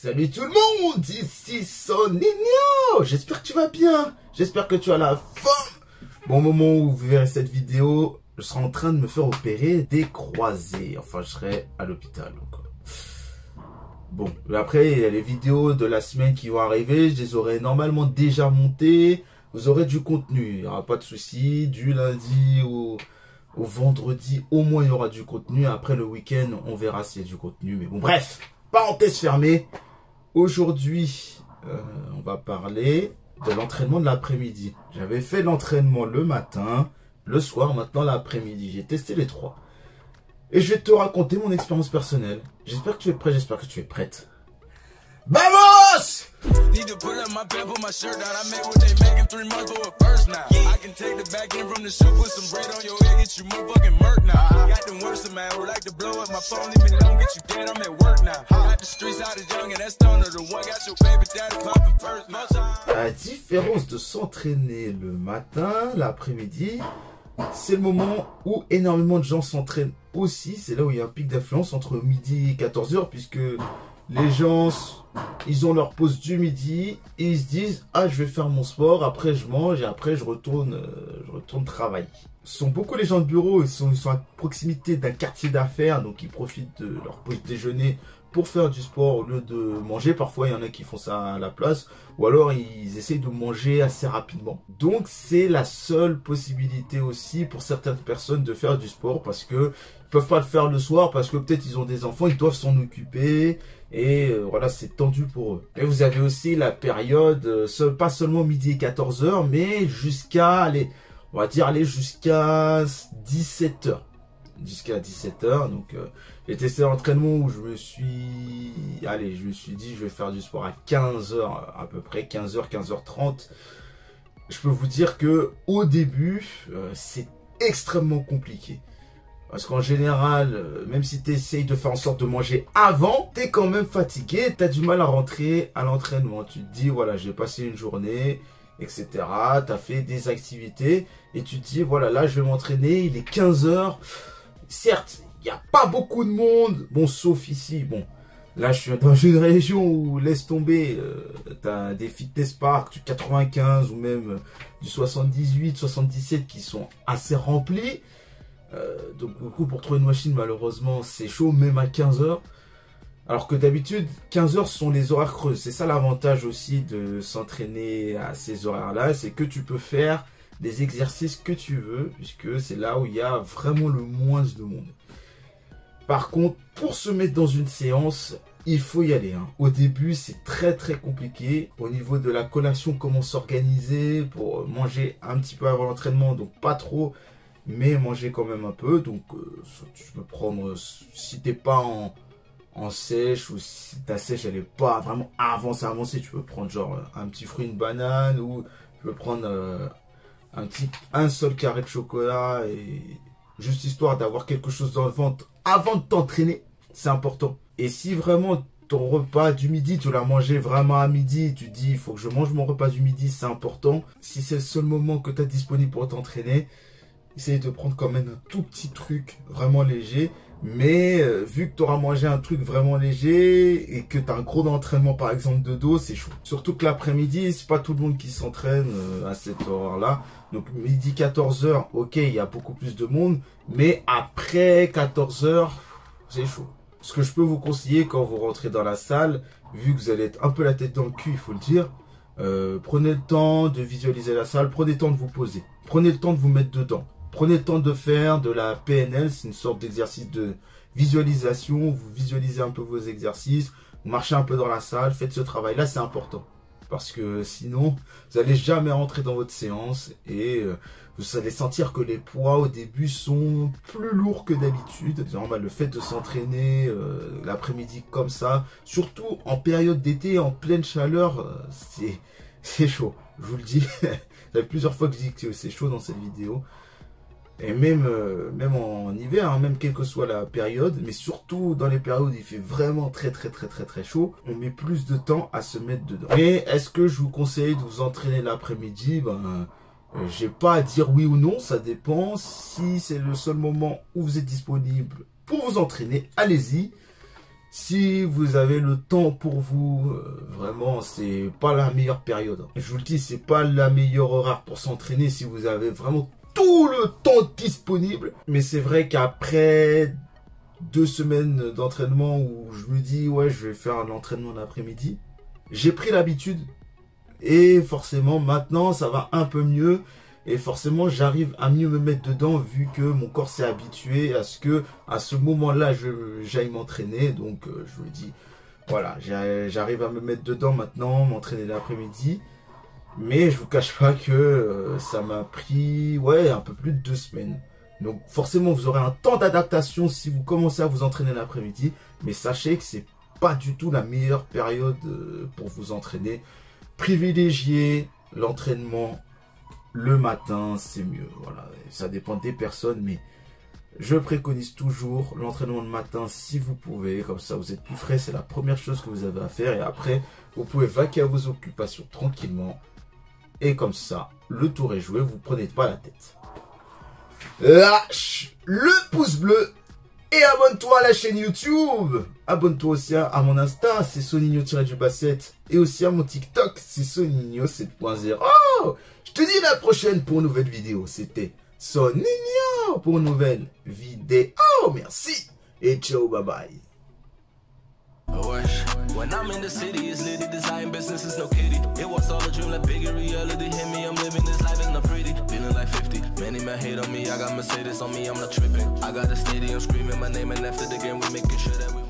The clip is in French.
Salut tout le monde, ici Soninho. J'espère que tu vas bien, j'espère que tu as la forme. Bon, au moment où vous verrez cette vidéo, je serai en train de me faire opérer des croisés. Enfin, je serai à l'hôpital. Bon, après, il y a les vidéos de la semaine qui vont arriver. Je les aurai normalement déjà montées. Vous aurez du contenu, il n'y aura pas de souci. Du lundi au vendredi, au moins, il y aura du contenu. Après le week-end, on verra s'il y a du contenu. Mais bon, bref, parenthèse fermée. Aujourd'hui, on va parler de l'entraînement de l'après-midi. J'avais fait l'entraînement le matin, le soir, maintenant l'après-midi. J'ai testé les trois. Et je vais te raconter mon expérience personnelle. J'espère que tu es prêt, j'espère que tu es prête. Vamos! Need to pull up my pants, put my shirt down. I make what they make in 3 months for a first now. I can take the back end from the shoe, put some bread on your head, get you motherfucking murk now. Got them worse man who like to blow up my phone, leave me alone, get you dead, I'm at work now. Got the streets out of young and that's stoner, the one got your baby daddy popping first now. La différence de s'entraîner le matin, l'après-midi, c'est le moment où énormément de gens s'entraînent aussi. C'est là où il y a un pic d'affluence entre midi et 14h, puisque les gens, ils ont leur pause du midi et ils se disent « Ah, je vais faire mon sport, après je mange et après je retourne travailler. » Ce sont beaucoup les gens de bureau, ils sont à proximité d'un quartier d'affaires, donc ils profitent de leur pause déjeuner pour faire du sport au lieu de manger. Parfois, il y en a qui font ça à la place, ou alors ils essayent de manger assez rapidement. Donc, c'est la seule possibilité aussi pour certaines personnes de faire du sport, parce que ils peuvent pas le faire le soir, parce que peut-être ils ont des enfants, ils doivent s'en occuper, et voilà, c'est tendu pour eux. Et vous avez aussi la période, pas seulement midi et 14h, mais jusqu'à, on va dire, jusqu'à 17h. Jusqu'à 17h, donc j'ai testé l'entraînement où je me suis dit je vais faire du sport à 15h à peu près, 15h, 15h30. Je peux vous dire que au début, c'est extrêmement compliqué. Parce qu'en général, même si tu essayes de faire en sorte de manger avant, tu es quand même fatigué, tu as du mal à rentrer à l'entraînement. Tu te dis, voilà, j'ai passé une journée, etc. Tu as fait des activités et tu te dis, voilà, là je vais m'entraîner, il est 15h. Certes, il n'y a pas beaucoup de monde, bon, sauf ici, bon, là je suis dans une région où, laisse tomber, tu as des fitness parks du 95 ou même du 78, 77 qui sont assez remplis, donc du coup pour trouver une machine malheureusement c'est chaud, même à 15h, alors que d'habitude 15h sont les horaires creux. C'est ça l'avantage aussi de s'entraîner à ces horaires-là, c'est que tu peux faire des exercices que tu veux, puisque c'est là où il y a vraiment le moins de monde. Par contre, pour se mettre dans une séance, il faut y aller. Au début, c'est très compliqué. Au niveau de la collation, comment s'organiser pour manger un petit peu avant l'entraînement, donc pas trop, mais manger quand même un peu. Donc, tu peux prendre, si t'es pas en sèche, ou si ta sèche elle est pas vraiment avancée, tu peux prendre genre un petit fruit, une banane, ou tu peux prendre un seul carré de chocolat, et juste histoire d'avoir quelque chose dans le ventre avant de t'entraîner, c'est important. Et si vraiment ton repas du midi, tu l'as mangé vraiment à midi, tu te dis il faut que je mange mon repas du midi, c'est important. Si c'est le seul moment que tu as disponible pour t'entraîner, essaye de prendre quand même un tout petit truc vraiment léger. Mais vu que tu auras mangé un truc vraiment léger et que tu as un gros entraînement par exemple de dos, c'est chaud. Surtout que l'après-midi, c'est pas tout le monde qui s'entraîne à cette heure-là. Donc midi 14h, ok, il y a beaucoup plus de monde. Mais après 14h, c'est chaud. Ce que je peux vous conseiller quand vous rentrez dans la salle, vu que vous allez être un peu la tête dans le cul, il faut le dire, prenez le temps de visualiser la salle, prenez le temps de vous poser. Prenez le temps de vous mettre dedans. Prenez le temps de faire de la PNL, c'est une sorte d'exercice de visualisation. Vous visualisez un peu vos exercices, vous marchez un peu dans la salle, faites ce travail-là, c'est important. Parce que sinon, vous n'allez jamais rentrer dans votre séance et vous allez sentir que les poids au début sont plus lourds que d'habitude. C'est normal, le fait de s'entraîner l'après-midi comme ça, surtout en période d'été, en pleine chaleur, c'est chaud. Je vous le dis, ça fait plusieurs fois que je dis que c'est chaud dans cette vidéo. Et même en hiver, même quelle que soit la période, mais surtout dans les périodes où il fait vraiment très chaud, on met plus de temps à se mettre dedans. Mais est-ce que je vous conseille de vous entraîner l'après-midi? J'ai pas à dire oui ou non, ça dépend. Si c'est le seul moment où vous êtes disponible pour vous entraîner, allez-y. Si vous avez le temps pour vous, vraiment, c'est pas la meilleure période. Je vous le dis, c'est pas la meilleure horaire pour s'entraîner si vous avez vraiment tout le temps disponible. Mais c'est vrai qu'après 2 semaines d'entraînement où je me dis, ouais, je vais faire un entraînement l'après-midi, j'ai pris l'habitude. Et forcément, maintenant, ça va un peu mieux. Et forcément, j'arrive à mieux me mettre dedans vu que mon corps s'est habitué à ce que, à ce moment-là, j'aille m'entraîner. Donc, je vous dis, voilà, j'arrive à me mettre dedans maintenant, m'entraîner l'après-midi. Mais je vous cache pas que ça m'a pris, ouais, un peu plus de 2 semaines. Donc, forcément, vous aurez un temps d'adaptation si vous commencez à vous entraîner l'après-midi. Mais sachez que c'est pas du tout la meilleure période pour vous entraîner. Privilégiez l'entraînement le matin, c'est mieux. Voilà, ça dépend des personnes, mais je préconise toujours l'entraînement le matin si vous pouvez. Comme ça, vous êtes plus frais. C'est la première chose que vous avez à faire. Et après, vous pouvez vaquer à vos occupations tranquillement. Et comme ça, le tour est joué. Vous ne prenez pas la tête. Lâche le pouce bleu et abonne-toi à la chaîne YouTube. Abonne-toi aussi à mon Insta, c'est Soninho-7. Et aussi à mon TikTok, c'est Soninho 7.0. Je te dis à la prochaine pour une nouvelle vidéo. C'était Soninho pour une nouvelle vidéo. Merci et ciao, bye bye. When I'm in the city, it's litty, design business is no kitty. It was all a dream, like bigger reality. Hit me, I'm living this life, it's not pretty. Feeling like 50, many men hate on me. I got Mercedes on me, I'm not tripping. I got a stadium screaming my name, and after the game, we making sure that we